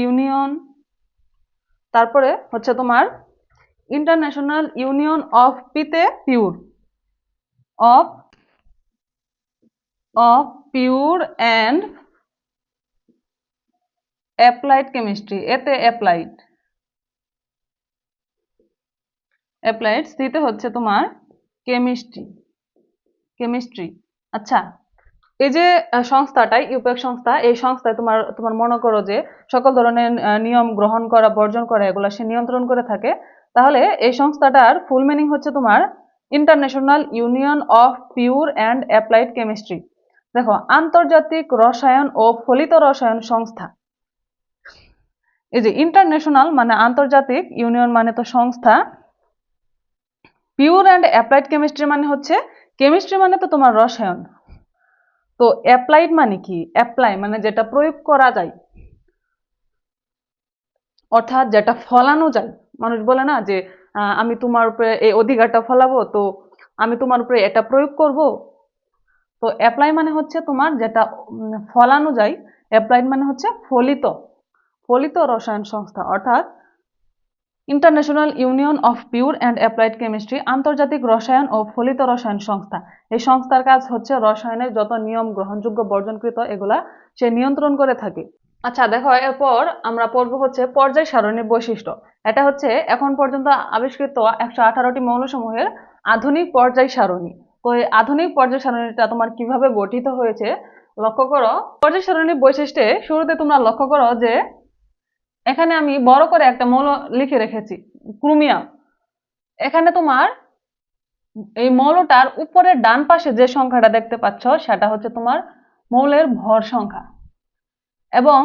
ইউনিয়ন, তারপরে হচ্ছে তোমার international union of pure and applied chemistry. এতে অ্যাপ্লাইড, সিতে হচ্ছে তোমার কেমিস্ট্রি। আচ্ছা, এই যে সংস্থাটাই ইউপ্যাক সংস্থা, এই সংস্থায় তোমার মনে করো যে সকল ধরনের নিয়ম গ্রহণ করা, বর্জন করা, এগুলো সে নিয়ন্ত্রণ করে থাকে। তাহলে এই সংস্থাটার ফুল মিনিং হচ্ছে তোমার international union of pure and applied chemistry. দেখো, আন্তর্জাতিক রসায়ন ও ফলিত রসায়ন সংস্থা। এই যে ইন্টারন্যাশনাল মানে আন্তর্জাতিক, ইউনিয়ন মানে তো সংস্থা, পিওর অ্যান্ড অ্যাপ্লাইড কেমিস্ট্রি মানে হচ্ছে কেমিস্ট্রি মানে তো তোমার রসায়ন। তো অ্যাপ্লাইড মানে কি? অ্যাপ্লাই মানে যেটা প্রয়োগ করা যায়। অর্থাৎ যেটা ফলানো যায়। মানুষ বলে না যে আমি তোমার উপরে এই অধিকারটা ফলাবো, তো আমি তোমার উপরে এটা প্রয়োগ করব। তো অ্যাপ্লাই মানে হচ্ছে তোমার যেটা ফলানো যায়, অ্যাপ্লাইড মানে হচ্ছে ফলিত, ফলিত রসায়ন সংস্থা, অর্থাৎ international union of pure and applied chemistry, আন্তর্জাতিক রসায়ন ও ফলিত রসায়ন সংস্থা। এই সংস্থার কাজ হচ্ছে রসায়নের যত নিয়ম গ্রহণযোগ্য বর্জনকৃত এগুলা সে নিয়ন্ত্রণ করে থাকে। আচ্ছা দেখো, এরপর আমরা পড়ব হচ্ছে পর্যায় সারণীর বৈশিষ্ট্য। এটা হচ্ছে এখন পর্যন্ত আবিষ্কৃত 118টি মৌলসমূহের আধুনিক পর্যায় সারণী। তো এই আধুনিক পর্যায় সারণীটা তোমার কিভাবে গঠিত হয়েছে লক্ষ্য করো। পর্যায় সারণীর বৈশিষ্ট্যে শুরুতে তোমরা লক্ষ্য করো যে এখানে আমি বড় করে একটা মৌল লিখে রেখেছি, ক্রোমিয়াম। এখানে তোমার এই মৌলটার উপরের ডান পাশে যে সংখ্যাটা দেখতে পাচ্ছ সেটা হচ্ছে তোমার মৌলের ভর সংখ্যা, এবং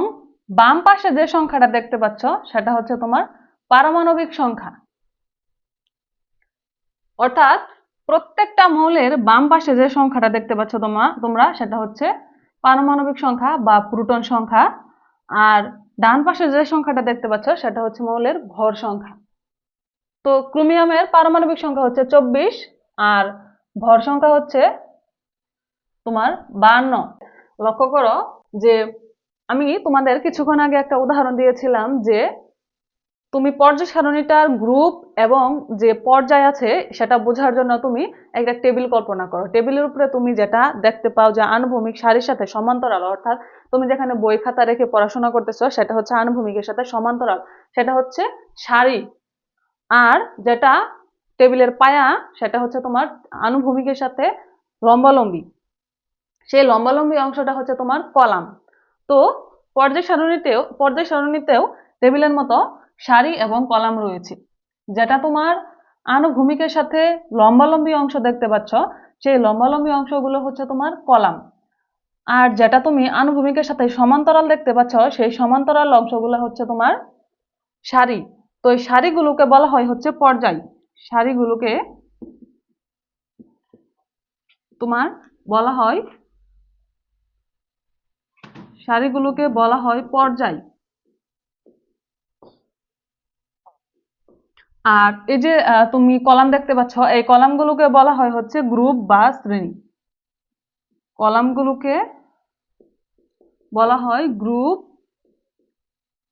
বাম পাশে যে সংখ্যাটা দেখতে পাচ্ছ সেটা হচ্ছে তোমার পারমাণবিক সংখ্যা। অর্থাৎ প্রত্যেকটা মৌলের বাম পাশে যে সংখ্যাটা দেখতে পাচ্ছ তোমরা সেটা হচ্ছে পারমাণবিক সংখ্যা বা প্রোটন সংখ্যা, আর ডান পাশে যে সংখ্যাটা দেখতে পাচ্ছ সেটা হচ্ছে মৌলের ভর সংখ্যা। তো ক্রোমিয়ামের পারমাণবিক সংখ্যা হচ্ছে 24 আর ভর সংখ্যা হচ্ছে তোমার 52। লক্ষ্য করো যে আমি তোমাদের কিছুক্ষণ আগে একটা উদাহরণ দিয়েছিলাম যে তুমি পর্যায় সারণীটার গ্রুপ এবং যে পর্যায় আছে সেটা বোঝার জন্য তুমি একটা টেবিল কল্পনা করো। টেবিলের উপরে তুমি যেটা দেখতে পাও যে আনুভূমিক সারির সাথে সমান্তরাল, অর্থাৎ তুমি যেখানে বই খাতা রেখে পড়াশোনা করতেছো সেটা হচ্ছে আনুভূমিকের সাথে সমান্তরাল, সেটা হচ্ছে সারি। আর যেটা টেবিলের পায়া সেটা হচ্ছে তোমার আনুভূমিকের সাথে লম্বালম্বি, সেই লম্বালম্বি অংশটা হচ্ছে তোমার কলাম। তো পর্যায় সারণীতেও টেবিলের মতো সারি এবং কলাম রয়েছে। যেটা তোমার আনুভূমিকের সাথে লম্বালম্বি অংশ দেখতে পাচ্ছ সেই লম্বালম্বি অংশগুলো হচ্ছে তোমার কলাম, আর যেটা তুমি আনুভূমিকের সাথে সমান্তরাল দেখতে পাচ্ছ সেই সমান্তরাল অংশগুলো হচ্ছে তোমার সারি। তো এই সারিগুলোকে বলা হয় হচ্ছে পর্যায়। সারিগুলোকে তোমার বলা হয় পর্যায়। আর এই যে তুমি কলাম দেখতে পাচ্ছ এই কলামগুলোকে বলা হয় হচ্ছে গ্রুপ বা শ্রেণী। কলামগুলোকে বলা হয় গ্রুপ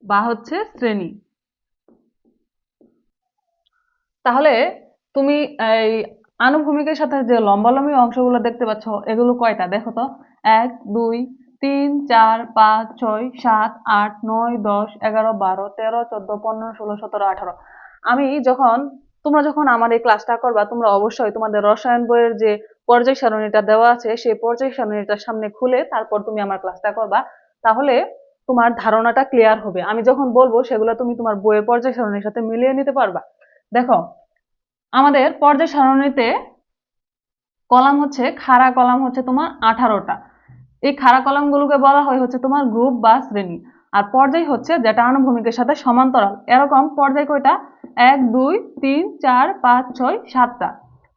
বা হচ্ছে শ্রেণী। তাহলে তুমি এই আনুভূমিকের সাথে যে লম্বালম্বি অংশগুলো দেখতে পাচ্ছ এগুলো কয়টা দেখো তো। 1 2 3 4 5 6 7 8 9 10 11 12 13 14 15 16 17 18। তোমরা যখন আমার এই ক্লাসটা করবা তোমরা অবশ্যই তোমাদের রসায়ন বইয়ের যে পর্যায় সারণীটা দেওয়া আছে সেই পর্যায় সারণীটা সামনে খুলে তারপর তুমি আমার ক্লাসটা করবা, তাহলে তোমার ধারণাটা ক্লিয়ার হবে। আমি যখন বলবো সেগুলো তুমি তোমার বইয়ের পর্যায় সারণীর সাথে মিলিয়ে নিতে পারবা। দেখো, আমাদের পর্যায় সারণীতে কলাম হচ্ছে খাড়া কলাম হচ্ছে তোমার 18টা। এই খাড়া কলামগুলোকে বলা হয় হচ্ছে তোমার গ্রুপ বা শ্রেণী। আর পর্যায় হচ্ছে যেটা আনুভূমিকের সাথে সমান্তরাল। এরকম পর্যায় কয়টা? 1 2 3 4 5 6 7টা।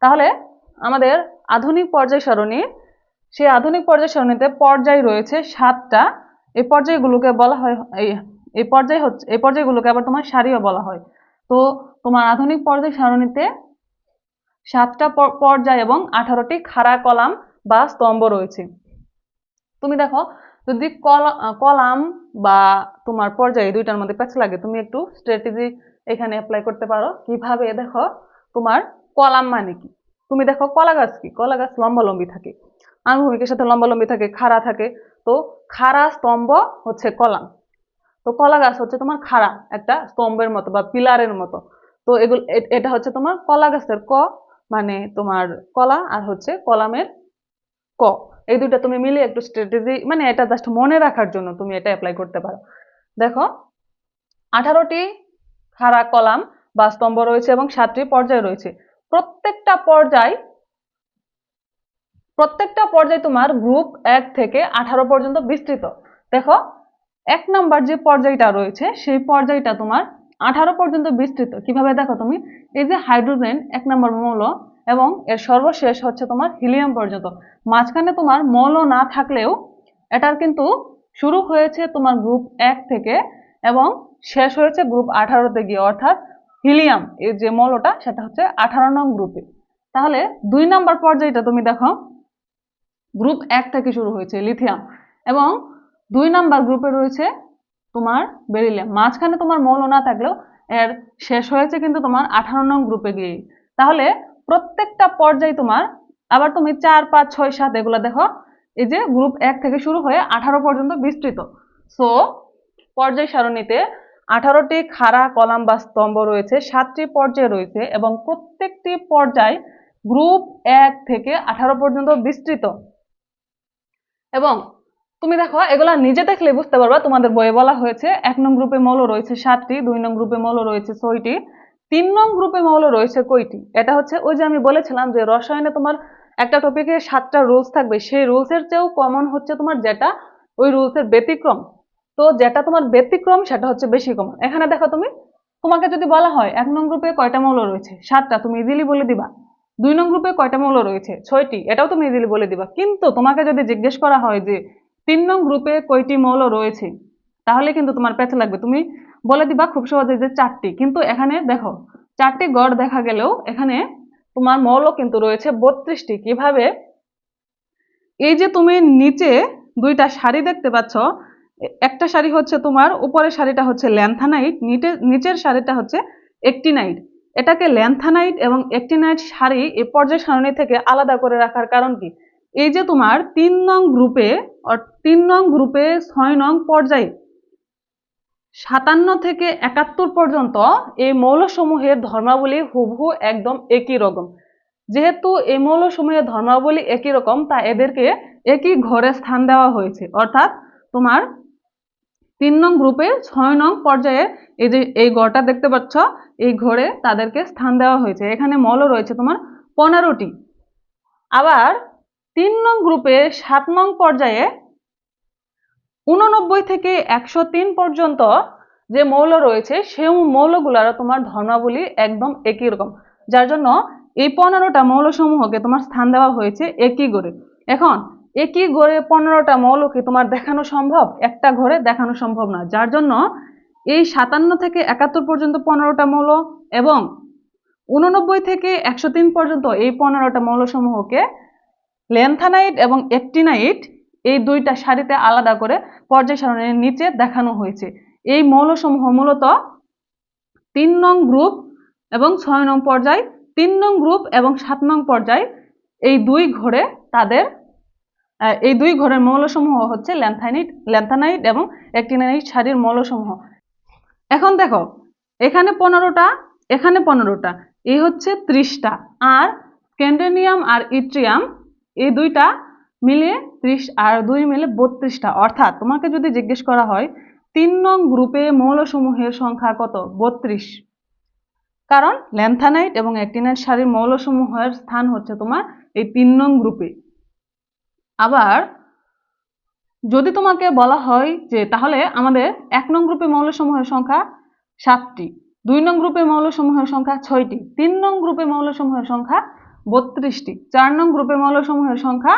তাহলে আমাদের আধুনিক পর্যায় সারণী, সেই আধুনিক পর্যায় সারণীতে পর্যায় রয়েছে 7টা। এই পর্যায়গুলোকে বলা হয় এই পর্যায়গুলোকে আবার তোমার সারিও বলা হয়। তো তোমার আধুনিক পর্যায় সারণীতে 7টা পর্যায় এবং 18টি খাড়া কলাম বা স্তম্ভ রয়েছে। তুমি দেখো, যদি কলাম বা তোমার পর্যায়ে দুইটার মধ্যে প্যাচ লাগে তুমি একটু স্ট্র্যাটেজি এখানে অ্যাপ্লাই করতে পারো। কিভাবে দেখো, তোমার কলাম মানে কি, তুমি দেখো কলা গাছ কি, কলা গাছ লম্বালম্বি থাকে, আনুভূমিকের সাথে লম্বালম্বি থাকে, খাড়া থাকে। তো খাড়া স্তম্ভ হচ্ছে কলাম। তো কলা গাছ হচ্ছে তোমার খাড়া একটা স্তম্ভের মতো বা পিলারের মতো। তো এটা হচ্ছে তোমার কলা গাছের ক, মানে তোমার কলা, আর হচ্ছে কলামের ক। এই দুইটা তুমি মিলিয়ে একটু স্ট্র্যাটেজি, মানে এটা জাস্ট মনে রাখার জন্য তুমি এটা অ্যাপ্লাই করতে পারো। দেখো, 18টি খাড়া কলাম বা স্তম্ভ রয়েছে এবং 7টি পর্যায় রয়েছে। প্রত্যেকটা পর্যায় তোমার গ্রুপ 1 থেকে 18 পর্যন্ত বিস্তৃত। দেখো, 1 নাম্বার যে পর্যায়টা রয়েছে সেই পর্যায়টা তোমার 18 পর্যন্ত বিস্তৃত। কিভাবে দেখো, তুমি এই যে হাইড্রোজেন 1 নাম্বার মৌল এবং এর সর্বশেষ হচ্ছে তোমার হিলিয়াম পর্যন্ত। মাঝখানে তোমার মৌল না থাকলেও এটার কিন্তু শুরু হয়েছে তোমার গ্রুপ 1 থেকে এবং শেষ হয়েছে গ্রুপ 18-তে গিয়ে, অর্থাৎ হিলিয়াম এর যে মৌলটা সেটা হচ্ছে 18 নং গ্রুপে। তাহলে 2 নাম্বার পর্যায়টা তুমি দেখো, গ্রুপ 1 থেকে শুরু হয়েছে লিথিয়াম, এবং 2 নাম্বার গ্রুপে রয়েছে তোমার বেরিলিয়াম। মাঝখানে তোমার মৌল না থাকলেও এর শেষ হয়েছে কিন্তু তোমার 18 নং গ্রুপে গিয়ে। তাহলে প্রত্যেকটা পর্যায়ে তোমার, আবার তুমি 4, 5, 6, 7 এগুলো দেখো, এই যে গ্রুপ 1 থেকে শুরু হয়ে 18 পর্যন্ত বিস্তৃত। সো পর্যায় সারণীতে 18টি খাড়া কলাম বা স্তম্ভ রয়েছে, 7টি পর্যায় রয়েছে, এবং প্রত্যেকটি পর্যায় গ্রুপ 1 থেকে 18 পর্যন্ত বিস্তৃত। এবং তুমি দেখো এগুলা নিজে দেখলে বুঝতে পারবা, তোমাদের বইয়ে বলা হয়েছে 1 নং গ্রুপে মৌল রয়েছে 7টি, 2 নং গ্রুপে মৌল রয়েছে 6টি, 3 নং গ্রুপে মৌল রয়েছে কয়টি। এটা হচ্ছে ওই যে আমি বলেছিলাম যে রসায়নে তোমার একটা টপিকে 7টা রুলস থাকবে, সেই রুলসের চেয়েও কমন হচ্ছে তোমার যেটা ওই রুলসের ব্যতিক্রম। তো যেটা তোমার ব্যতিক্রম সেটা হচ্ছে বেশি কমন। এখানে দেখো তুমি, তোমাকে যদি বলা হয় 1 নং গ্রুপে কয়টা মৌল রয়েছে, 7টা, তুমি ইজিলি বলে দিবা। 2 নং গ্রুপে কয়টা মৌল রয়েছে, 6টি, এটাও তুমি ইজিলি বলে দিবা। কিন্তু তোমাকে যদি জিজ্ঞেস করা হয় যে 3 নং গ্রুপে কয়টি মৌল রয়েছে, তাহলে কিন্তু তোমার পেছনে লাগবে, তুমি বলে দিবা খুব সহজে যে 4টি। কিন্তু এখানে দেখো 4টি গড় দেখা গেলেও এখানে তোমার মৌল কিন্তু রয়েছে 32টি। কিভাবে? এই যে তুমি নিচে 2টা সারি দেখতে পাচ্ছ, একটা সারি হচ্ছে তোমার উপরের সারিটা হচ্ছে ল্যান্থানাইট, নিচের সারিটা হচ্ছে অ্যাক্টিনাইট। এটাকে ল্যান্থানাইট এবং অ্যাক্টিনাইট সারি এই পর্যায় সারণী থেকে আলাদা করে রাখার কারণ কি? এই যে তোমার 3 নং গ্রুপে 6 নং পর্যায়ে 57 থেকে 71 পর্যন্ত এই মৌলসমূহের ধর্মাবলী হুবহু একদম একই রকম। যেহেতু এই মৌলসমূহের ধর্মাবলী একই রকম, তাই এদেরকে একই ঘরে স্থান দেওয়া হয়েছে। অর্থাৎ তোমার 3 নং গ্রুপে 6 নং পর্যায়ে এই যে এই ঘরটা দেখতে পাচ্ছ, এই ঘরে তাদেরকে স্থান দেওয়া হয়েছে। এখানে মৌল রয়েছে তোমার 15টি। আবার 3 নং গ্রুপে 7 নং পর্যায়ে 89 থেকে 103 পর্যন্ত যে মৌল রয়েছে, সেই মৌলগুলোর তোমার ধর্মাবলী একদম একই রকম, যার জন্য এই 15টা মৌলসমূহকে তোমার স্থান দেওয়া হয়েছে একই ঘরে। এখন একই ঘরে 15টা মৌলকে তোমার দেখানো সম্ভব? একটা ঘরে দেখানো সম্ভব না, যার জন্য এই 57 থেকে 71 পর্যন্ত 15টা মৌল এবং 89 থেকে 103 পর্যন্ত এই 15টা মৌলসমূহকে ল্যান্থানাইট এবং অ্যাক্টিনাইট এই 2টা সারিতে আলাদা করে পর্যায় সারণীর নিচে দেখানো হয়েছে। এই মৌলসমূহ মূলত 3 নং গ্রুপ এবং 6 নং পর্যায়, 3 নং গ্রুপ এবং 7 নং পর্যায়, এই এই দুই ঘরের মৌলসমূহ হচ্ছে ল্যান্থানাইট এবং অ্যাক্টিনাইট সারির মৌলসমূহ। এখন দেখো এখানে 15টা, এখানে 15টা, এই হচ্ছে 30টা, আর স্ক্যান্ডেনিয়াম আর ইট্রিয়াম এই 2টা মিলিয়ে 30 আর 2 মিলে 32টা। অর্থাৎ তোমাকে যদি জিজ্ঞেস করা হয় 3 নং গ্রুপে মৌলসমূহের সংখ্যা কত? 32। কারণ ল্যান্থানাইট এবং অ্যাক্টিনাইট সারির মৌলসমূহের স্থান হচ্ছে তোমার এই 3 নং গ্রুপে। আবার যদি তোমাকে বলা হয় যে তাহলে আমাদের 1 নং গ্রুপে মৌলসমূহের সংখ্যা 7টি, 2 নং গ্রুপে মৌলসমূহের সংখ্যা 6টি, 3 নং গ্রুপে মৌলসমূহের সংখ্যা 32টি, 4 নং গ্রুপে মৌলসমূহের সংখ্যা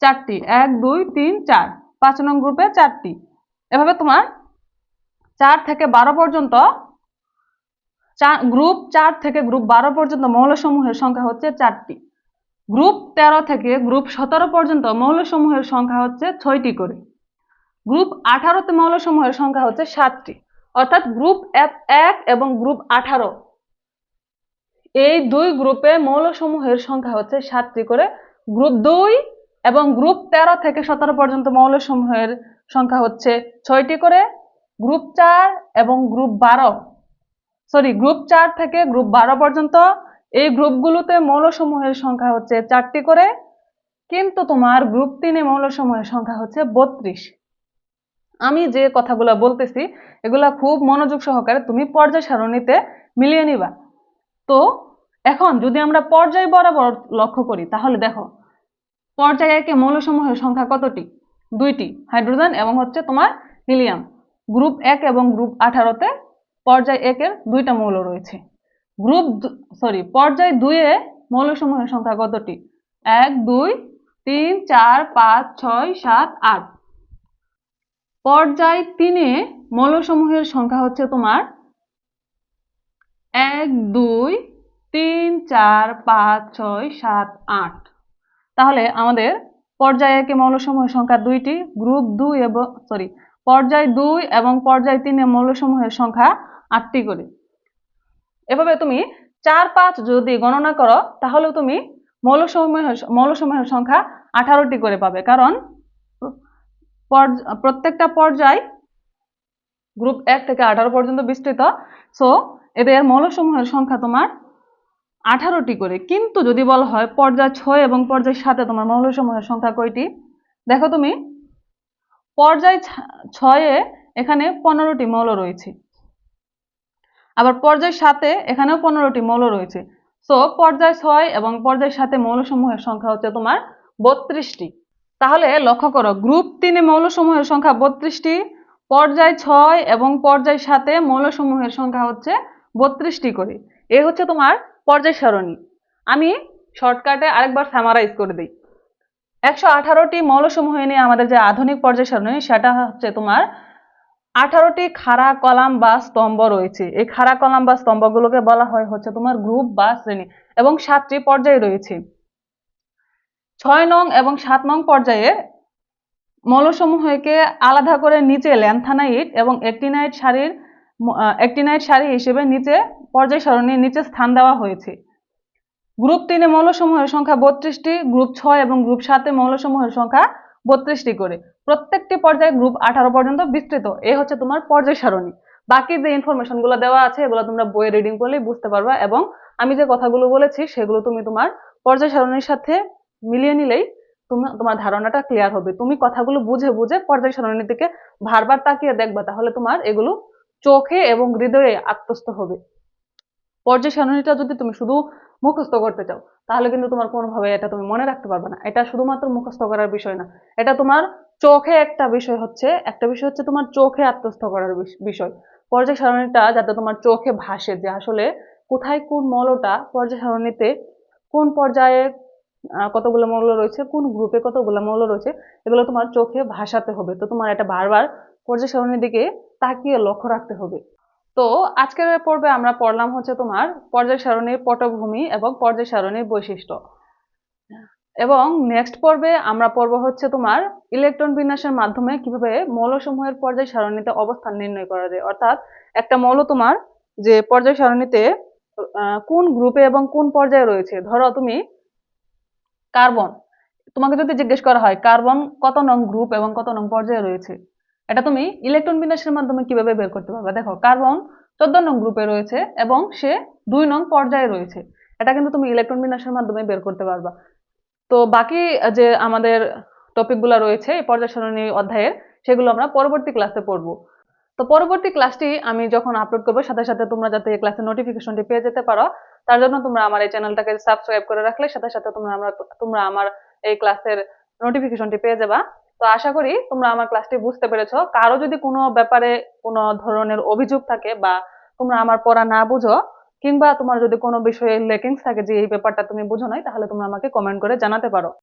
4টি, 1, 2, 3, 4, 5 নং গ্রুপে 4টি। এভাবে তোমার 4 থেকে 12 পর্যন্ত, গ্রুপ 4 থেকে গ্রুপ 12 পর্যন্ত মৌলসমূহের সংখ্যা হচ্ছে 4টি। গ্রুপ 13 থেকে গ্রুপ 17 পর্যন্ত মৌলসমূহের সংখ্যা হচ্ছে 6টি করে। গ্রুপ 18তে মৌলসমূহের সংখ্যা হচ্ছে 7টি। অর্থাৎ গ্রুপ 1 এবং গ্রুপ 18 এই 2 গ্রুপে মৌলসমূহের সংখ্যা হচ্ছে 7টি করে। গ্রুপ 2 এবং গ্রুপ 13 থেকে 17 পর্যন্ত মৌলসমূহের সংখ্যা হচ্ছে 6টি করে। গ্রুপ 4 এবং গ্রুপ 4 থেকে গ্রুপ 12 পর্যন্ত এই গ্রুপগুলোতে মৌলসমূহের সংখ্যা হচ্ছে 4টি করে। কিন্তু তোমার গ্রুপ 3 এ মৌলসমূহের সংখ্যা হচ্ছে 32। আমি যে কথাগুলো বলতেছি এগুলা খুব মনোযোগ সহকারে তুমি পর্যায় সারণীতে মিলিয়ে নিবা। তো এখন যদি আমরা পর্যায় বরাবর লক্ষ্য করি, তাহলে দেখো পর্যায় 1 এ মৌলসমূহের সংখ্যা কতটি? 2টি, হাইড্রোজেন এবং হচ্ছে তোমার হিলিয়াম। গ্রুপ 1 এবং গ্রুপ 18তে পর্যায় 1 এর 2টা মৌল রয়েছে। পর্যায় 2 এ মৌলসমূহের সংখ্যা কতটি? 1, 2, 3, 4, 5, 6, 7, 8। পর্যায় 3-এ মৌলসমূহের সংখ্যা হচ্ছে তোমার 1 2 3 4 5 6 7 8। তাহলে আমাদের পর্যায় 1-এ মৌলসমূহের সংখ্যা 2টি, গ্রুপ 2 এবং পর্যায় 2 এবং পর্যায় 3-এ মৌলসমূহের সংখ্যা 8টি করে। এভাবে তুমি 4 5 যদি গণনা করো তাহলে তুমি মৌলসমূহের সংখ্যা 18টি করে পাবে, কারণ প্রত্যেকটা পর্যায় গ্রুপ 1 থেকে 18 পর্যন্ত বিস্তৃত। সো এদের মৌলসমূহের সংখ্যা তোমার 18টি করে। কিন্তু যদি বলা হয় পর্যায় 6 এবং পর্যায় 7-এ তোমার মৌলসমূহের সংখ্যা কয়টি, দেখো তুমি পর্যায় 6-এ এখানে 15টি মৌল রয়েছে, আবার পর্যায় 7-এ এখানেও 15টি মৌল রয়েছে। সো পর্যায় 6 এবং পর্যায় 7-এ মৌলসমূহের সংখ্যা হচ্ছে তোমার 32টি। তাহলে লক্ষ্য করো, গ্রুপ 3-এ মৌলসমূহের সংখ্যা 32টি, পর্যায় 6 এবং পর্যায় 7-এ মৌলসমূহের সংখ্যা হচ্ছে 32টি করে। এই হচ্ছে তোমার পর্যায় সারণী। আমি শর্টকাটে আরেকবার সামারাইজ করে দিই। 118টি মৌলসমূহ নিয়ে আমাদের যে আধুনিক পর্যায় সারণী, সেটা হচ্ছে তোমার 18টি খাড়া কলাম বা স্তম্ভ রয়েছে। এই খাড়া কলাম বা স্তম্ভগুলোকে বলা হয় হচ্ছে তোমার গ্রুপ বা শ্রেণী, এবং 7টি পর্যায় রয়েছে। 6 নং এবং 7 নং পর্যায়ে মৌলসমূহকে আলাদা করে নিচে ল্যান্থানাইট এবং অ্যাক্টিনাইট সারি হিসেবে নিচে পর্যায় সারণীর নিচে স্থান দেওয়া হয়েছে। গ্রুপ 3-এ মৌলসমূহের সংখ্যা 32টি, গ্রুপ 6 এবং গ্রুপ 7-এ মৌলসমূহের সংখ্যা 32টি করে। প্রত্যেকটি পর্যায়ে গ্রুপ 18 পর্যন্ত বিস্তৃত। এই হচ্ছে তোমার পর্যায় সারণী। বাকি যে ইনফরমেশন গুলো দেওয়া আছে এগুলো তোমরা বইয়ে রিডিং করলেই বুঝতে পারবা, এবং আমি যে কথাগুলো বলেছি সেগুলো তুমি তোমার পর্যায় সারণীর সাথে মিলিয়ে নিলেই তোমার ধারণাটা ক্লিয়ার হবে। তুমি কথাগুলো বুঝে বুঝে পর্যায় সারণীর দিকে বারবার তাকিয়ে দেখবা, তাহলে তোমার এগুলো চোখে এবং হৃদয়ে আত্মস্থ হবে। পর্যায় সারণীটা যদি তুমি শুধু মুখস্থ করতে চাও তাহলে কিন্তু তোমার কোনোভাবে এটা তুমি মনে রাখতে পারবে না। এটা শুধুমাত্র মুখস্থ করার বিষয় না, এটা তোমার চোখে একটা বিষয় হচ্ছে তোমার চোখে আত্মস্থ করার বিষয়। পর্যায় সারণীটা যাতে তোমার চোখে ভাসে যে আসলে কোথায় কোন মৌলটা পর্যায় সারণীতে কোন পর্যায়ে কতগুলো মৌল রয়েছে, কোন গ্রুপে কতগুলো মৌল রয়েছে, এগুলো তোমার চোখে ভাসাতে হবে। তো তোমার এটা বারবার পর্যায় সারণীর দিকে তাকিয়ে লক্ষ্য রাখতে হবে। তো আজকের পর্বে আমরা পড়লাম হচ্ছে তোমার পর্যায় সারণীর পটভূমি এবং পর্যায় সারণীর বৈশিষ্ট্য, এবং নেক্সট পর্বে আমরা পড়ব হচ্ছে তোমার ইলেকট্রন বিন্যাসের মাধ্যমে কিভাবে মৌলসমূহের পর্যায় সারণীতে অবস্থান নির্ণয় করা যায়। অর্থাৎ একটা মৌল তোমার যে পর্যায় সারণীতে কোন গ্রুপে এবং কোন পর্যায়ে রয়েছে, ধরো তুমি কার্বন, তোমাকে যদি জিজ্ঞেস করা হয় কার্বন কত নং গ্রুপ এবং কত নং পর্যায়ে রয়েছে, এটা তুমি ইলেকট্রন বিন্যাসের মাধ্যমে কিভাবে বের করতে পারবে। দেখো কার্বন 14 নং গ্রুপে রয়েছে এবং সে 2 নং পর্যায়ে রয়েছে, এটা কিন্তু তুমি ইলেকট্রন বিন্যাসের মাধ্যমে বের করতে পারবা। তো বাকি যে আমাদের টপিকগুলো রয়েছে এই পর্যায় সারণী অধ্যায়ের, সেগুলো আমরা পরবর্তী ক্লাসে পড়বো। তো পরবর্তী ক্লাসটি আমি যখন আপলোড করবো সাথে সাথে তোমরা যাতে এই ক্লাসের নোটিফিকেশনটি পেয়ে যেতে পারো, তার জন্য তোমরা আমার এই চ্যানেলটাকে সাবস্ক্রাইব করে রাখলে সাথে সাথে তোমরা আমার এই ক্লাসের নোটিফিকেশনটি পেয়ে যাবা। তো আশা করি তোমরা আমার ক্লাসটি বুঝতে পেরেছো। কারো যদি কোনো ব্যাপারে কোনো ধরনের অভিযোগ থাকে, বা তোমরা আমার পড়া না বুঝো, কিংবা তোমার যদি কোনো বিষয়ে লেকিংস থাকে যে এই ব্যাপারটা তুমি বুঝো নাই, তাহলে তোমরা আমাকে কমেন্ট করে জানাতে পারো।